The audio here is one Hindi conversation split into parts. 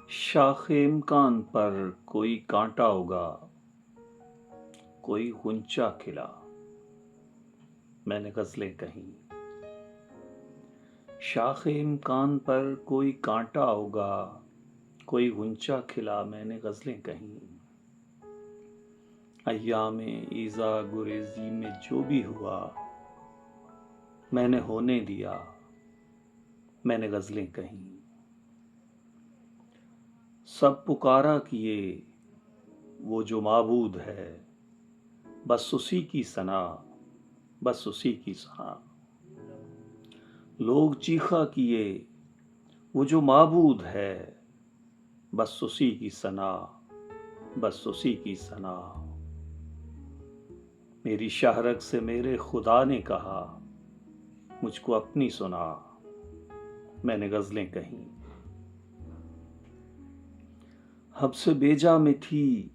शाखे इम्कान पर कोई कांटा उगा, कोई गुंचा खिला, मैंने गज़लें कहीं। शाखे इम्कान पर कोई कांटा उगा, कोई गुंचा खिला, मैंने गज़लें कहीं। अय्यामे ईज़ा गुरेज़ी में जो भी हुआ, मैंने होने दिया, मैंने गज़लें कहीं। सब पुकारा किए वो जो माबूद है, बस उसी की सना, बस उसी की सना। लोग चीखा किए वो जो माबूद है, बस उसी की सना, बस उसी की सना। मेरी शाहरग से मेरे खुदा ने कहा, मुझको अपनी सुना, मैंने गज़लें कहीं। हब से बेजा में थी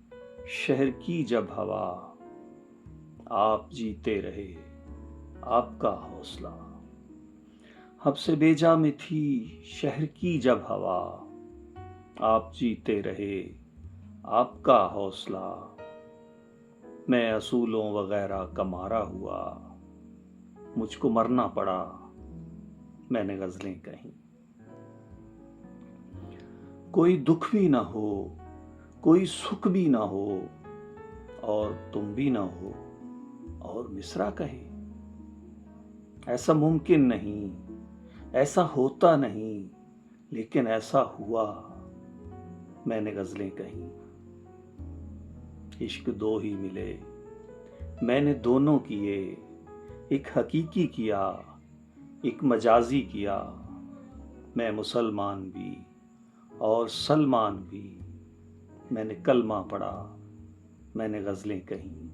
शहर की जब हवा, आप जीते रहे आपका हौसला। हब से बेजा में थी शहर की जब हवा, आप जीते रहे आपका हौसला। मैं असूलों वगैरह का मारा हुआ, मुझको मरना पड़ा, मैंने गज़लें कहीं। कोई दुख भी ना हो, कोई सुख भी ना हो, और तुम भी ना हो, और मिसरा कहें। ऐसा मुमकिन नहीं, ऐसा होता नहीं, लेकिन ऐसा हुआ, मैंने गज़लें कहीं। इश्क दो ही मिले, मैंने दोनों किए, एक हकीकी किया, एक मजाजी किया। मैं मुसलमान भी और सलमान भी, मैंने कलमा पढ़ा, मैंने गज़लें कहीं।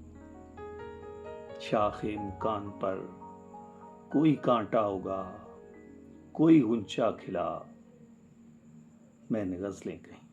शाखे इम्कान पर कोई कांटा उगा, कोई गुंचा खिला, मैंने गज़लें कहीं।